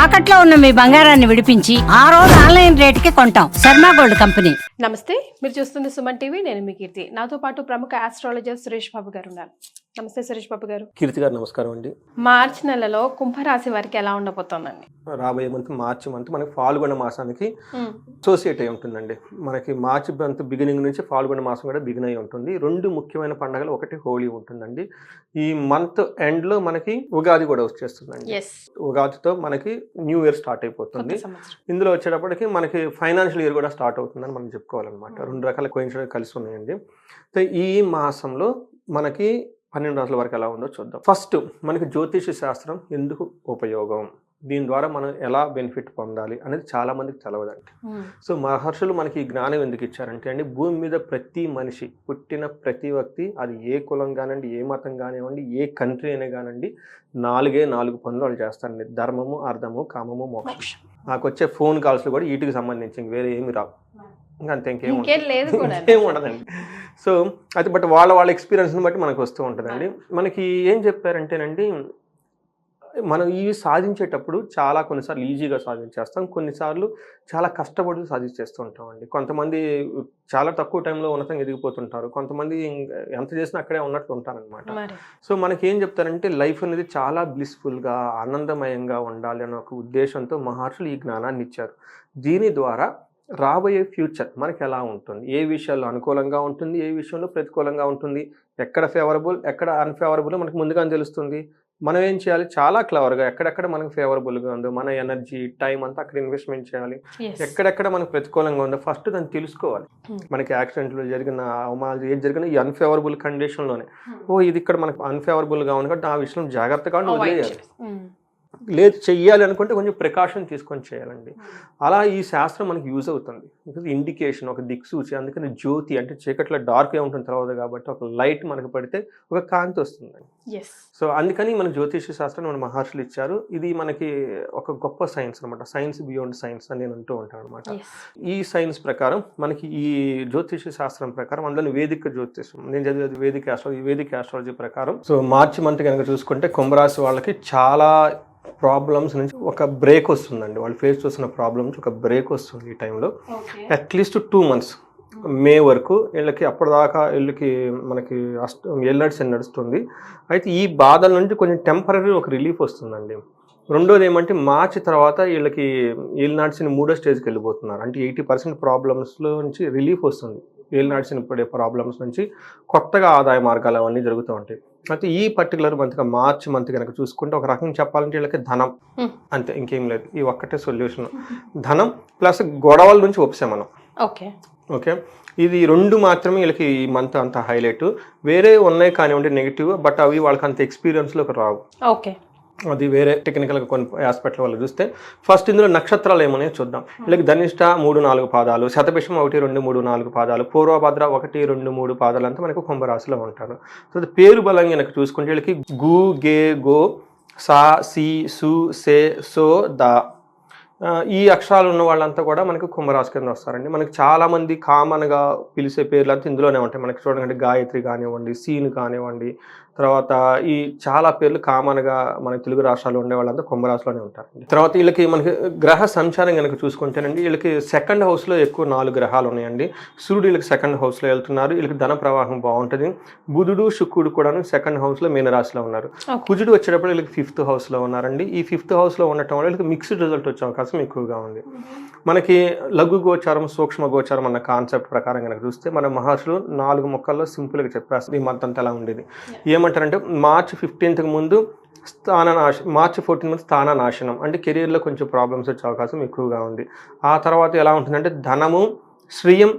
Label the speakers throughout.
Speaker 1: తాకట్లో ఉన్న మీ బంగారాన్ని విడిపించి ఆ రోజు ఆన్లైన్ రేటుకి కొంటాం. Sharma gold company.
Speaker 2: నమస్తే, మీరు చూస్తుంది సుమన్ టీవీ. నేను మీ కీర్తి. నాతో పాటు ప్రముఖ ఆస్ట్రాలజర్ సురేష్ బాబు గారు ఉన్నారు. నమస్తే సురేష్ బాబు గారు.
Speaker 3: కీర్తి గారు నమస్కారం అండి.
Speaker 2: మార్చి నెలలో కుంభరాశి వారికి ఎలా ఉండబోతోందండి?
Speaker 3: రాబోయే మార్చి మంత్ మనకి ఫాల్గుణ మాసానికి అసోసియేట్ అయి ఉంటుందండి. మనకి మార్చి మంత్ బిగినింగ్ నుంచి ఫాల్గుణ మాసం కూడా బిగిన్ అయి ఉంటుంది. రెండు ముఖ్యమైన పండుగలు, ఒకటి హోలీ ఉంటుందండి. ఈ మంత్ ఎండ్ లో మనకి ఉగాది కూడా వచ్చేస్తుందండి. ఉగాదితో మనకి న్యూ ఇయర్ స్టార్ట్ అయిపోతుంది. ఇందులో వచ్చేటప్పటికి మనకి ఫైనాన్షియల్ ఇయర్ కూడా స్టార్ట్ అవుతుందని మనం చెప్పుకోవాలన్నమాట. రెండు రకాల కోయిన్సిడెన్స్ కలిసి ఉన్నాయండి. ఈ మాసంలో మనకి 12 రాశుల వరకు ఎలా ఉందో చూద్దాం. ఫస్ట్ మనకి జ్యోతిష శాస్త్రం ఎందుకు ఉపయోగం, దీని ద్వారా మనం ఎలా బెనిఫిట్ పొందాలి అనేది చాలా మందికి తెలవదండి. సో మహర్షులు మనకి ఈ జ్ఞానం ఎందుకు ఇచ్చారంటే అండి, భూమి మీద ప్రతి మనిషి పుట్టిన ప్రతి వ్యక్తి, అది ఏ కులం కానివ్వండి, ఏ మతం కానివ్వండి, ఏ కంట్రీ అయినా కానివ్వండి, 4 పనులు వాళ్ళు చేస్తారండి. ధర్మము, అర్థము, కామము, మోక్షం. నాకు వచ్చే ఫోన్ కాల్స్ కూడా వీటికి సంబంధించి వేరే ఏమి రావు, ఇంకా అంతే, ఇంకేం ఉండదండి. సో అయితే బట్ వాళ్ళ ఎక్స్పీరియన్స్ని బట్టి మనకు వస్తూ ఉంటుందండి. మనకి ఏం చెప్పారంటేనండి, మనం ఇవి సాధించేటప్పుడు కొన్నిసార్లు ఈజీగా సాధించేస్తాం, కొన్నిసార్లు చాలా కష్టపడి సాధించేస్తూ ఉంటామండి. కొంతమంది చాలా తక్కువ టైంలో ఉన్నతంగా ఎదిగిపోతుంటారు, కొంతమంది ఎంత చేసినా అక్కడే ఉన్నట్టు ఉంటారనమాట. సో మనకి ఏం చెప్తారంటే, లైఫ్ అనేది చాలా బ్లిస్ఫుల్గా ఆనందమయంగా ఉండాలి అనే ఒక ఉద్దేశంతో మహర్షులు ఈ జ్ఞానాన్ని ఇచ్చారు. దీని ద్వారా రాబోయే ఫ్యూచర్ మనకి ఎలా ఉంటుంది, ఏ విషయాల్లో అనుకూలంగా ఉంటుంది, ఏ విషయంలో ప్రతికూలంగా ఉంటుంది, ఎక్కడ ఫేవరబుల్ ఎక్కడ అన్ఫేవరబుల్ మనకు ముందుగానే తెలుస్తుంది. మనం ఏం చేయాలి, చాలా క్లవర్గా ఎక్కడెక్కడ మనకు ఫేవరబుల్గా ఉందో మన ఎనర్జీ టైం అంతా అక్కడ ఇన్వెస్ట్మెంట్ చేయాలి. ఎక్కడెక్కడ మనకు ప్రతికూలంగా ఉందో ఫస్ట్ దాన్ని తెలుసుకోవాలి. మనకి యాక్సిడెంట్లో జరిగిన అవమానాలు ఏది జరిగినా ఈ అన్ఫేవరబుల్ కండిషన్లోనే, ఇది ఇక్కడ మనకు అన్ఫేవరబుల్గా ఉంది కాబట్టి ఆ విషయం జాగ్రత్తగా వదిలేయాలి. లేదు చెయ్యాలి అనుకుంటే కొంచెం ప్రికాషన్ తీసుకొని చేయాలండి. అలా ఈ శాస్త్రం మనకి యూజ్ అవుతుంది. ఇండికేషన్, ఒక దిక్సూచి. అందుకని జ్యోతి అంటే చీకట్లో డార్క్ ఉంటుంది తర్వాత, కాబట్టి ఒక లైట్ మనకు పడితే ఒక కాంతి వస్తుందండి. సో అందుకని మన జ్యోతిష శాస్త్రం మన మహర్షులు ఇచ్చారు. ఇది మనకి ఒక గొప్ప సైన్స్ అనమాట. సైన్స్ బియాండ్ సైన్స్ అని నేను అంటూ ఉంటాను అనమాట. ఈ సైన్స్ ప్రకారం మనకి ఈ జ్యోతిష శాస్త్రం ప్రకారం, అందులో వేదిక జ్యోతిషం నేను చదివేది వేదిక ఆస్ట్రాలజీ ప్రకారం. సో మార్చి మంత్ కనుక చూసుకుంటే కుంభరాశి వాళ్ళకి చాలా ప్రాబ్లమ్స్ నుంచి ఒక బ్రేక్ వస్తుందండి. వాళ్ళు ఫేస్ చేస్తున్న ప్రాబ్లమ్ నుంచి ఒక బ్రేక్ వస్తుంది ఈ టైంలో. అట్లీస్ట్ 2 months మే వరకు వీళ్ళకి, అప్పటిదాకా వీళ్ళకి మనకి ఎల్లడ్స్ నడుస్తుంది. అయితే ఈ బాధల నుంచి కొంచెం టెంపరీ ఒక రిలీఫ్ వస్తుందండి. రెండోది ఏమంటే, మార్చి తర్వాత వీళ్ళకి ఏలినాడ్సిన 3వ స్టేజ్కి వెళ్ళిపోతున్నారు. అంటే 80% ప్రాబ్లమ్స్లో నుంచి రిలీఫ్ వస్తుంది. ఏలినాడ్సిన పడే ప్రాబ్లమ్స్ నుంచి కొత్తగా ఆదాయ మార్గాలు అవన్నీ జరుగుతూ ఉంటాయి. అయితే ఈ పర్టికులర్ మంత్గా మార్చి మంత్ కనుక చూసుకుంటే, ఒక రకంగా చెప్పాలంటే వీళ్ళకి ధనం అంతే, ఇంకేం లేదు. ఈ ఒక్కటే సొల్యూషన్, ధనం ప్లస్ గొడవల నుంచి ఉపశమనం. ఓకే, ఇది 2 మాత్రమే వీళ్ళకి ఈ మంత్ అంత హైలైట్. వేరే ఉన్నాయి కానివ్వండి నెగిటివ్, బట్ అవి వాళ్ళకి అంత ఎక్స్పీరియన్స్లోకి రావు. అది వేరే టెక్నికల్గా కొన్ని ఆస్పెక్ట్ల వల్ల చూస్తే, ఫస్ట్ ఇందులో నక్షత్రాలు ఏమనే చూద్దాం. వీళ్ళకి ధనిష్ట 3-4 పాదాలు, శతభిషం 1-2-3-4 పాదాలు, పూర్వభద్ర 1-2-3 పాదాలు అంతా మనకు కుంభరాశిలో ఉంటారు. సో పేరు బలంగా కనుక చూసుకుంటే వీళ్ళకి గు, గే, గో, సా, సి, సు, సే, సో, దా, ఈ అక్షరాలు ఉన్న వాళ్ళంతా కూడా మనకి కుంభరాశి కింద వస్తారండి. మనకి చాలామంది కామన్గా పిలిచే పేర్లు అంతా ఇందులోనే ఉంటాయి. మనకి చూడండి, గాయత్రి కానివ్వండి, సీను కానివ్వండి, తర్వాత ఈ చాలా పేర్లు కామన్గా మన తెలుగు రాష్ట్రాల్లో ఉండే వాళ్ళంతా కుంభరాశిలోనే ఉంటారండి. తర్వాత వీళ్ళకి మనకి గ్రహ సంచారం కనుక చూసుకుంటేనండి, వీళ్ళకి 2nd హౌస్లో ఎక్కువ 4 గ్రహాలు ఉన్నాయండి. సూర్యుడు వీళ్ళకి 2nd హౌస్లో వెళ్తున్నారు. వీళ్ళకి ధన ప్రవాహం బాగుంటుంది. బుధుడు, శుక్రుడు కూడా 2nd హౌస్లో మీనరాశిలో ఉన్నారు. కుజుడు వచ్చేటప్పుడు వీళ్ళకి 5th హౌస్లో ఉన్నారండి. ఈ 5th హౌస్లో ఉండటం వల్ల వీళ్ళకి మిక్స్డ్ రిజల్ట్ వచ్చే అవకాశం ఎక్కువగా ఉంది. మనకి లఘు గోచారం, సూక్ష్మ గోచారం అన్న కాన్సెప్ట్ ప్రకారం కనుక చూస్తే, మన మహర్షులు 4 ముక్కల్లో సింపుల్గా చెప్పేస్తారు ఈ మంత్ అంతా ఎలా ఉండేది. ఏమంటారంటే, మార్చి 15th ముందు మార్చి 14 స్థాన నాశనం, అంటే కెరీర్లో కొంచెం ప్రాబ్లమ్స్ వచ్చే అవకాశం ఎక్కువగా ఉంది. ఆ తర్వాత ఎలా ఉంటుందంటే, ధనము, శ్రియం,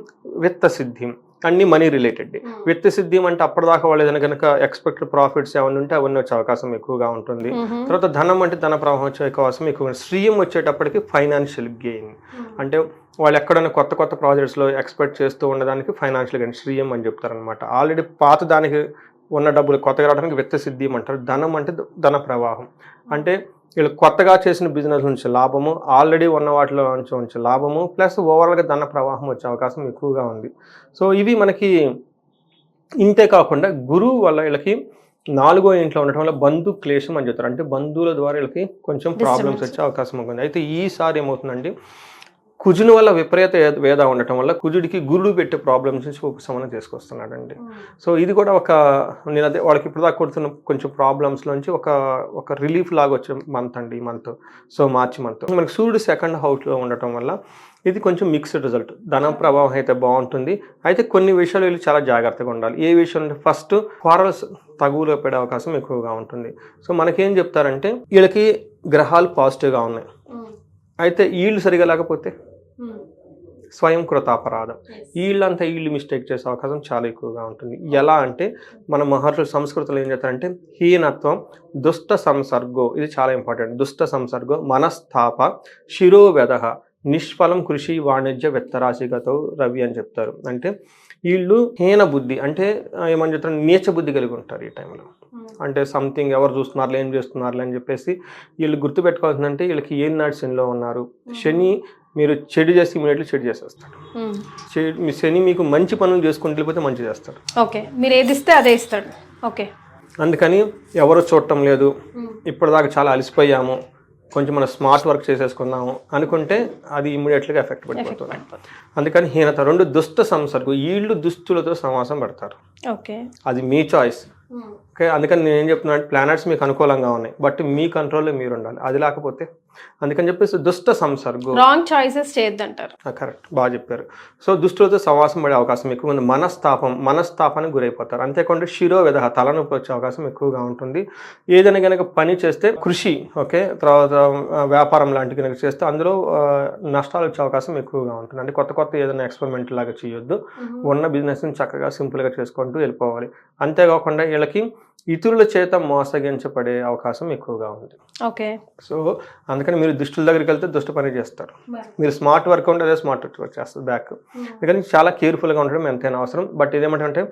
Speaker 3: విత్త సిద్ధిం, అన్ని మనీ రిలేటెడ్. విత్త సిద్ధిం అంటే అప్పటిదాకా వాళ్ళు ఏదైనా కనుక ఎక్స్పెక్టెడ్ ప్రాఫిట్స్ ఏమైనా ఉంటే అవన్నీ వచ్చే అవకాశం ఎక్కువగా ఉంటుంది. తర్వాత ధనం అంటే ధన ప్రవాహం వచ్చే అవకాశం ఎక్కువ. శ్రియం వచ్చేటప్పటికి ఫైనాన్షియల్ గెయిన్, అంటే వాళ్ళు ఎక్కడైనా కొత్త ప్రాజెక్ట్స్లో ఎక్స్పెక్ట్ చేస్తూ ఉండడానికి ఫైనాన్షియల్ గెయిన్ శ్రియం అని చెప్తారనమాట. ఆల్రెడీ పాత దానికి ఉన్న డబ్బులు కొత్తగా రావడానికి విత్త సిద్ధిం అంటారు. ధనం అంటే ధన ప్రవాహం, అంటే వీళ్ళు కొత్తగా చేసిన బిజినెస్ నుంచి లాభము, ఆల్రెడీ ఉన్న వాటిలో నుంచి లాభము, ప్లస్ ఓవరాల్గా ధన ప్రవాహం వచ్చే అవకాశం ఎక్కువగా ఉంది. సో ఇవి మనకి ఇంతే కాకుండా, గురువు వల్ల వీళ్ళకి నాలుగో ఇంట్లో ఉండటం వల్ల బంధు క్లేశం అని చెప్తారు. అంటే బంధువుల ద్వారా వీళ్ళకి కొంచెం ప్రాబ్లమ్స్ వచ్చే అవకాశం ఉంటుంది. అయితే ఈసారి ఏమవుతుందండి, కుజుని వల్ల విపరీత వేద ఉండటం వల్ల కుజుడికి గురుడు పెట్టే ప్రాబ్లమ్స్ నుంచి ఉపశమనం చేసుకొస్తున్నాడండి. సో ఇది కూడా నేను అదే వాళ్ళకి ఇప్పుడు దాకా కొడుతున్న కొంచెం ప్రాబ్లమ్స్లోంచి ఒక రిలీఫ్ లాగా వచ్చే మంత్ అండి ఈ మంత్. సో మార్చి మంత్ మనకి సూర్యుడు సెకండ్ హౌస్లో ఉండటం వల్ల ఇది కొంచెం మిక్స్డ్ రిజల్ట్. ధనం ప్రభావం అయితే బాగుంటుంది. అయితే కొన్ని విషయాలు వీళ్ళు చాలా జాగ్రత్తగా ఉండాలి. ఏ విషయం అంటే ఫస్ట్ క్వారల్స్ తగువులో పడే అవకాశం ఎక్కువగా ఉంటుంది. సో మనకేం చెప్తారంటే వీళ్ళకి గ్రహాలు పాజిటివ్గా ఉన్నాయి, అయితే వీళ్ళు సరిగా లేకపోతే స్వయం కృతాపరాధం, వీళ్ళంతా వీళ్ళు మిస్టేక్ చేసే అవకాశం చాలా ఎక్కువగా ఉంటుంది. ఎలా అంటే మన మహర్షుల సంస్కృతిలో ఏం చేస్తారంటే హీనత్వం, దుష్ట సంసర్గో, ఇది చాలా ఇంపార్టెంట్. దుష్ట సంసర్గో, మనస్తాప, శిరోవ్యధ, నిష్ఫలం కృషి వాణిజ్య వెత్తరాశిగతో రవి అని చెప్తారు. అంటే వీళ్ళు హీన బుద్ధి అంటే ఏమని చెప్తారు, నీచ బుద్ధి కలిగి ఉంటారు ఈ టైంలో. అంటే సంథింగ్ ఎవరు చూస్తున్నారులే, ఏం చేస్తున్నారులే అని చెప్పేసి వీళ్ళు గుర్తుపెట్టుకోవాల్సిందంటే వీళ్ళకి ఏం నాడు శనిలో ఉన్నారు. శని మీరు చెడు చేసి ఇమీడియట్లీ చెడు చేసేస్తాడు. శని మీకు మంచి పనులు చేసుకుంటూ వెళ్ళిపోతే మంచి చేస్తాడు.
Speaker 2: ఓకే, మీరు ఏది ఇస్తే అదే ఇస్తాడు. ఓకే, అందుకని
Speaker 3: ఎవరు చూడటం లేదు, ఇప్పటిదాకా చాలా అలసిపోయాము, కొంచెం మనం స్మార్ట్ వర్క్ చేసేసుకున్నాము అనుకుంటే అది ఇమ్మీడియట్గా ఎఫెక్ట్ పడిపోతుంది. అందుకని హీనత. రెండు, దుష్ట సంసర్గం, వీళ్ళు దుస్తులతో సమాసం పడతారు.
Speaker 2: ఓకే,
Speaker 3: అది మీ చాయిస్. ఓకే, అందుకని నేను ఏం చెప్తున్నా అంటే ప్లానెట్స్ మీకు అనుకూలంగా ఉన్నాయి, బట్ మీ కంట్రోల్లో మీరు ఉండాలి. అది లేకపోతే అందుకని చెప్పేసి దుష్ట సంసర్గం,
Speaker 2: రాంగ్ చాయిసెస్ చేయొద్దంటారు.
Speaker 3: కరెక్ట్, బాగా చెప్పారు. సో దుష్టులతో సమాసం పడే అవకాశం ఎక్కువ ఉంది. మనస్తాపానికి గురైపోతారు. అంతేకాకుండా శిరోవ్యధ, తలనొప్పి వచ్చే అవకాశం ఎక్కువగా ఉంటుంది. ఏదైనా కనుక పని చేస్తే కృషి, ఓకే, తర్వాత వ్యాపారం లాంటి కనుక చేస్తే అందులో నష్టాలు వచ్చే అవకాశం ఎక్కువగా ఉంటుంది. అంటే కొత్త ఏదైనా ఎక్స్పెరిమెంట్ లాగా చేయొద్దు. ఉన్న బిజినెస్ని చక్కగా సింపుల్గా చేసుకుంటూ వెళ్ళిపోవాలి. అంతేకాకుండా వీళ్ళకి ఇతరుల చేత మోసగించబడే అవకాశం ఎక్కువగా ఉంది.
Speaker 2: ఓకే, సో
Speaker 3: అందుకని మీరు దుష్టుల దగ్గరికి వెళ్తే దుష్ట పని చేస్తారు. మీరు స్మార్ట్ వర్క్ ఉంటే అదే స్మార్ట్ వర్క్ చేస్తారు బ్యాక్. అందుకని చాలా కేర్ఫుల్గా ఉండడం ఎంతైనా అవసరం. బట్ ఇదేమంటే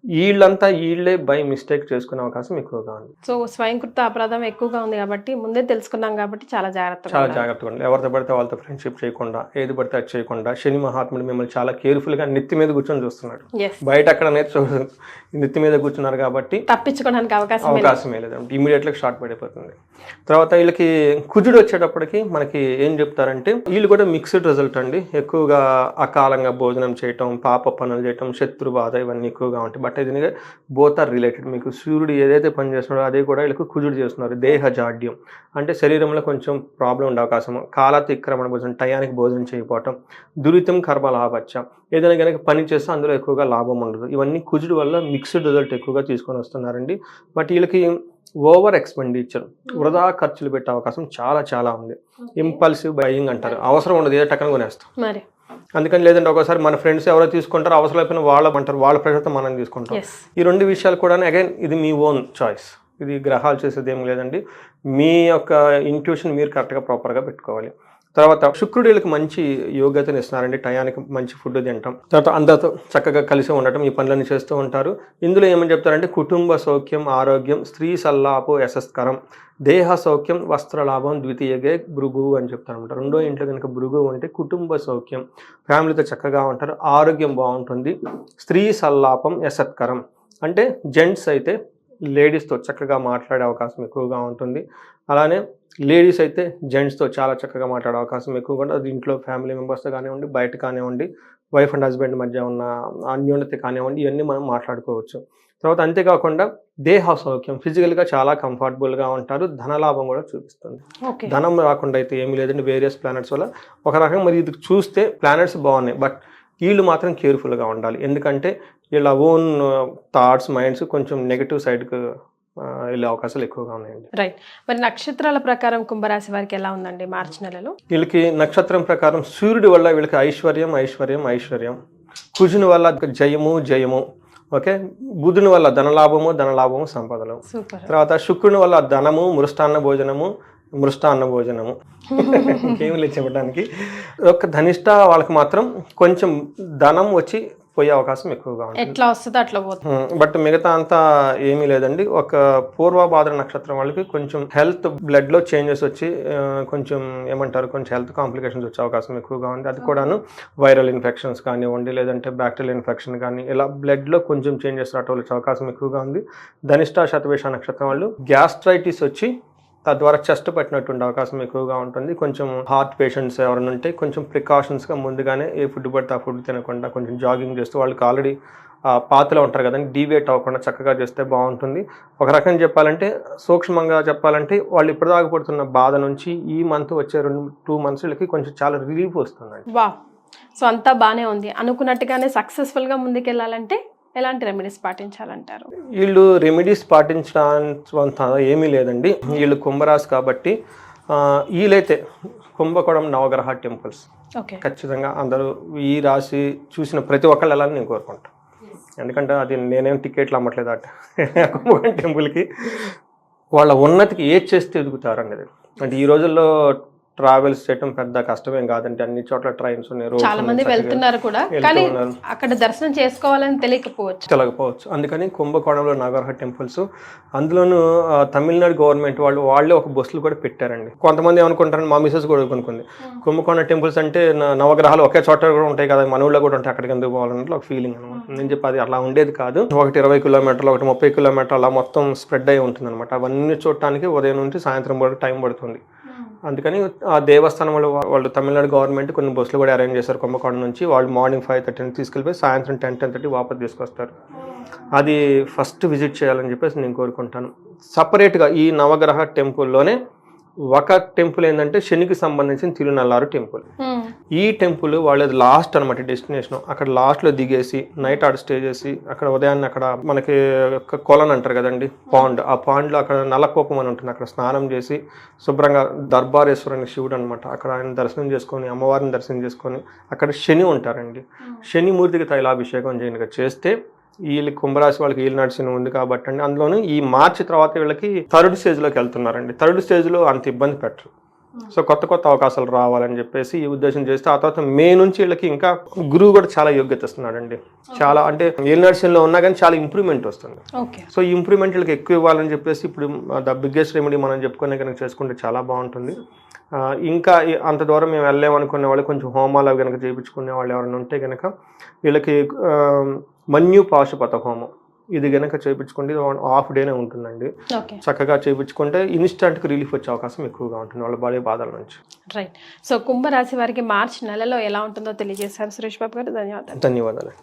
Speaker 3: వీళ్ళే బై మిస్టేక్ చేసుకునే అవకాశం ఎక్కువగా ఉంది.
Speaker 2: సో స్వయంకృత అపరాధం ఎక్కువగా ఉంది కాబట్టి ముందే తెలుసుకున్నాం కాబట్టి చాలా జాగ్రత్తగా
Speaker 3: ఉండాలి. ఎవరితో పడితే వాళ్ళతో ఫ్రెండ్షిప్ చేయకుండా, ఏది పడితే అది చేయకుండా. శని మహాత్ముడు మిమ్మల్ని చాలా కేర్ఫుల్గా నెత్తి మీద కూర్చొని చూస్తున్నాడు. బయట అక్కడ నెత్తి మీద కూర్చున్నారు కాబట్టి
Speaker 2: తప్పించుకోవడానికి అవకాశమే
Speaker 3: లేదంటే ఇమీడియట్గా షార్ట్ పడిపోతుంది. తర్వాత వీళ్ళకి కుజుడు వచ్చేటప్పటికి మనకి ఏం చెప్తారంటే వీళ్ళు కూడా మిక్స్డ్ రిజల్ట్ అండి. ఎక్కువగా అకాలంగా భోజనం చేయటం, పాప పనులు చేయటం, శత్రు బాధ, ఇవన్నీ ఎక్కువగా ఉంటాయి. బట్ ఇది బోత్ ఆర్ రిలేటెడ్. మీకు సూర్యుడు ఏదైతే పని చేస్తున్నాడో అదే కూడా వీళ్ళకి కుజుడు చేస్తున్నారు. దేహ జాడ్యం అంటే శరీరంలో కొంచెం ప్రాబ్లం ఉండే అవకాశం, కాలతిక్రమణ భోజనం, టయానికి భోజనం చేయకపోవటం, దురితం కర్మ లాభత్యం, ఏదైనా కనుక పని చేస్తే అందులో ఎక్కువగా లాభం ఉండదు. ఇవన్నీ కుజుడు వల్ల మిక్స్డ్ రిజల్ట్ ఎక్కువగా తీసుకొని వస్తున్నారండి. బట్ వీళ్ళకి ఓవర్ ఎక్స్పెండిచర్, వృధా ఖర్చులు పెట్టే అవకాశం చాలా ఉంది. ఇంపల్సివ్ బయింగ్ అంటారు. అవసరం ఉండదు, ఏదో టక్కన కొనేస్తాం. అందుకని లేదంటే ఒకసారి మన ఫ్రెండ్స్ ఎవరో తీసుకుంటారో, అవసరం అయిపోయిన వాళ్ళ ప్రెషర్తో మనం తీసుకుంటాం. ఈ రెండు విషయాలు కూడా అగైన్ ఇది మీ ఓన్ చాయిస్. ఇది గ్రహాలు చేసేది ఏం లేదండి. మీ యొక్క ఇంట్యూషన్ మీరు కరెక్ట్గా ప్రాపర్గా పెట్టుకోవాలి. తర్వాత శుక్రుడు వీళ్ళకి మంచి యోగ్యతను ఇస్తున్నారండి. టయానికి మంచి ఫుడ్ తింటాం, తర్వాత అందరితో చక్కగా కలిసి ఉండటం, ఈ పనులన్నీ చేస్తూ ఉంటారు. ఇందులో ఏమని చెప్తారంటే కుటుంబ సౌఖ్యం, ఆరోగ్యం, స్త్రీ సల్లాపో యశస్కరం, దేహ సౌఖ్యం, వస్త్రలాభం, ద్వితీయగే భృగు అని చెప్తారనమాట. రెండో ఇంట్లో కనుక భృగు అంటే కుటుంబ సౌఖ్యం, ఫ్యామిలీతో చక్కగా ఉంటారు, ఆరోగ్యం బాగుంటుంది. స్త్రీ సల్లాపం యశస్కరం అంటే జెంట్స్ అయితే లేడీస్తో చక్కగా మాట్లాడే అవకాశం ఎక్కువగా ఉంటుంది. అలానే లేడీస్ అయితే జెంట్స్తో చాలా చక్కగా మాట్లాడే అవకాశం ఎక్కువగా ఉంటుంది. అది ఇంట్లో ఫ్యామిలీ మెంబర్స్తో కానివ్వండి, బయట కానివ్వండి, వైఫ్ అండ్ హస్బెండ్ మధ్య ఉన్న అన్యోన్యత కానివ్వండి, ఇవన్నీ మనం మాట్లాడుకోవచ్చు. తర్వాత అంతేకాకుండా దేహ సౌఖ్యం, ఫిజికల్గా చాలా కంఫర్టబుల్గా ఉంటారు. ధనలాభం కూడా చూపిస్తుంది. ధనం రాకుండా అయితే ఏమీ లేదండి వేరియస్ ప్లానెట్స్ వల్ల. ఒక రకంగా మరి ఇది చూస్తే ప్లానెట్స్ బాగున్నాయి, బట్ వీళ్ళు మాత్రం కేర్ఫుల్గా ఉండాలి. ఎందుకంటే వీళ్ళ ఓన్ థాట్స్, మైండ్స్ కొంచెం నెగిటివ్ సైడ్కి వెళ్ళే అవకాశాలు ఎక్కువగా ఉన్నాయండి.
Speaker 2: రైట్. మరి నక్షత్రాల ప్రకారం కుంభరాశి వారికి ఎలా ఉందండి మార్చి నెలలో?
Speaker 3: వీళ్ళకి నక్షత్రం ప్రకారం సూర్యుడి వల్ల వీళ్ళకి ఐశ్వర్యం, కుజుని వల్ల జయము, ఓకే, బుధుని వల్ల ధనలాభము సంపదలు, తర్వాత శుక్రుని వల్ల ధనము, మృష్టాన్న భోజనము ఇంకేమి లేదు చెప్పడానికి. ఒక ధనిష్ట వాళ్ళకి మాత్రం కొంచెం ధనం వచ్చి పోయే అవకాశం ఎక్కువగా ఉంటుంది.
Speaker 2: ఎట్లా వస్తుందో అట్లా పోతుంది.
Speaker 3: బట్ మిగతా అంతా ఏమీ లేదండి. ఒక పూర్వభాద్ర నక్షత్రం వాళ్ళకి కొంచెం హెల్త్ బ్లడ్ లో చేంజెస్ వచ్చి కొంచెం ఏమంటారు, కొంచెం హెల్త్ కాంప్లికేషన్స్ వచ్చే అవకాశం ఎక్కువగా ఉంది. అది కూడాను వైరల్ ఇన్ఫెక్షన్స్ కానివ్వండి, లేదంటే బ్యాక్టీరియల్ ఇన్ఫెక్షన్ కానీ, ఇలా బ్లడ్ లో కొంచెం చేంజెస్ రావడం వచ్చే అవకాశం ఎక్కువగా ఉంది. ధనిష్ట శతభిష నక్షత్రం వాళ్ళు గ్యాస్ట్రైటిస్ వచ్చి తద్వారా చెస్ట్ పట్టినటువంటి అవకాశం ఎక్కువగా ఉంటుంది. కొంచెం హార్ట్ పేషెంట్స్ ఎవరైనా ఉంటే కొంచెం ప్రికాషన్స్గా ముందుగానే ఏ ఫుడ్ పడితే ఆ ఫుడ్ తినకుండా కొంచెం జాగింగ్ చేస్తూ, వాళ్ళకి ఆల్రెడీ పాతలో ఉంటారు కదండి, డీవేట్ అవ్వకుండా చక్కగా చేస్తే బాగుంటుంది. ఒక రకంగా చెప్పాలంటే, సూక్ష్మంగా చెప్పాలంటే, వాళ్ళు ఇప్పటిదాకా పడుతున్న బాధ నుంచి ఈ మంత్ వచ్చే 2 months కొంచెం చాలా రిలీఫ్ వస్తుందండి.
Speaker 2: వా, సో అంతా బాగానే ఉంది. అనుకున్నట్టుగానే సక్సెస్ఫుల్గా ముందుకెళ్ళాలంటే ఎలాంటి రెమెడీస్ పాటించాలంటారు?
Speaker 3: వీళ్ళు రెమెడీస్ పాటించడానికి ఏమీ లేదండి. వీళ్ళు కుంభరాశి కాబట్టి వీళ్ళైతే కుంభకోణం నవగ్రహ టెంపుల్స్ ఖచ్చితంగా అందరూ ఈ రాశి చూసిన ప్రతి ఒక్కళ్ళు వెళ్ళాలని నేను కోరుకుంటాను. ఎందుకంటే అది నేనేం టికెట్లు అమ్మట్లేదు అట కుంభకోణం టెంపుల్కి. వాళ్ళ ఉన్నతికి ఏది చేస్తే ఎదుగుతారు అనేది. అంటే ఈ రోజుల్లో ట్రావెల్స్ చేయడం పెద్ద కష్టమేం కాదంటే, అన్ని చోట్ల ట్రైన్స్ ఉన్నాయి,
Speaker 2: చాలా మంది వెళ్తున్నారు కూడా, కానీ అక్కడ దర్శనం చేసుకోవాలని తెలియకపోవచ్చు. అందుకని
Speaker 3: కుంభకోణంలో నవగ్రహ టెంపుల్స్, అందులోనూ తమిళనాడు గవర్నమెంట్ వాళ్ళే ఒక బస్సులు కూడా పెట్టారండి. కొంతమంది ఏమనుకుంటారని, మా మిసెస్ కూడా కొనుక్కుంది, కుంభకోణ టెంపుల్స్ అంటే నవగ్రహాలు ఒకే చోట కూడా ఉంటాయి కదా, మన ఊళ్ళో కూడా ఉంటాయి, అక్కడికి ఎందుకు పోవాలన్నట్లు ఒక ఫీలింగ్ అనమాట. నేను చెప్పి అలా ఉండేది కాదు. ఒకటి 20 kilometers, ఒకటి 30 kilometers అలా మొత్తం స్ప్రెడ్ అయి ఉంటుంది అనమాట. అవన్నీ చూడటానికి ఉదయం నుంచి సాయంత్రం వరకు టైం పడుతుంది. అందుకని ఆ దేవస్థానంలో వాళ్ళు తమిళనాడు గవర్నమెంట్ కొన్ని బస్సులు కూడా అరేంజ్ చేశారు. కుంభకోణం నుంచి వాళ్ళు మార్నింగ్ 5:30 తీసుకెళ్ళిపోయి సాయంత్రం 10-10:30 వాపస్ తీసుకొస్తారు. అది ఫస్ట్ విజిట్ చేయాలని చెప్పేసి నేను కోరుకుంటాను. సపరేట్గా ఈ నవగ్రహ టెంపుల్లోనే ఒక టెంపుల్ ఏంటంటే శనికి సంబంధించిన తిరునల్లారు టెంపుల్. ఈ టెంపుల్ వాళ్ళది లాస్ట్ అనమాట డెస్టినేషన్. అక్కడ లాస్ట్లో దిగేసి నైట్ ఆడ స్టే చేసి, అక్కడ ఉదయాన్నే అక్కడ మనకి కొలన్ అంటారు కదండి, పాండ్, ఆ పాండ్లో అక్కడ నల్లకోపం అని ఉంటుంది, అక్కడ స్నానం చేసి శుభ్రంగా దర్బారేశ్వరుని శివుడు అనమాట, అక్కడ ఆయన దర్శనం చేసుకొని, అమ్మవారిని దర్శనం చేసుకొని, అక్కడ శని ఉంటారండి, శని మూర్తికి తైలాభిషేకం చేయనిగా చేస్తే వీళ్ళ కుంభరాశి వాళ్ళకి వీళ్ళు నడిచిన ఉంది కాబట్టి అండి. అందులోనూ ఈ మార్చి తర్వాత వీళ్ళకి 3rd stage వెళ్తున్నారండి. 3rd stage అంత ఇబ్బంది పెట్టరు. సో కొత్త అవకాశాలు రావాలని చెప్పేసి ఈ ఉద్దేశం చేస్తే, ఆ తర్వాత మే నుంచి వీళ్ళకి ఇంకా గురువు కూడా చాలా యోగ్యత ఇస్తున్నాడండి. చాలా అంటే ఏ నర్సింగ్లో ఉన్నా కానీ చాలా ఇంప్రూవ్మెంట్ వస్తుంది. సో ఈ ఇంప్రూవ్మెంట్ వీళ్ళకి ఎక్కువ ఇవ్వాలని చెప్పేసి ఇప్పుడు ద బిగ్గెస్ట్ రెమెడీ మనం చెప్పుకునే కనుక చేసుకుంటే చాలా బాగుంటుంది. ఇంకా అంత దూరం మేము వెళ్ళామనుకునే వాళ్ళు కొంచెం హోమాలు అవి కనుక చేయించుకునే వాళ్ళు ఎవరైనా ఉంటే కనుక వీళ్ళకి మన్యు పాశుపత హోమం ఇది కనుక చేయించుకుంటే హాఫ్ డేనే ఉంటుందండి. చక్కగా చేయించుకుంటే ఇన్స్టెంట్గా రిలీఫ్ వచ్చే అవకాశం ఎక్కువగా ఉంటుంది వాళ్ళ బాడీ బాధల నుంచి.
Speaker 2: రైట్. సో కుంభరాశి వారికి మార్చి నెలలో ఎలా ఉంటుందో తెలియజేశారు సురేష్ బాబు గారు. ధన్యవాదాలు.
Speaker 3: ధన్యవాదాలు.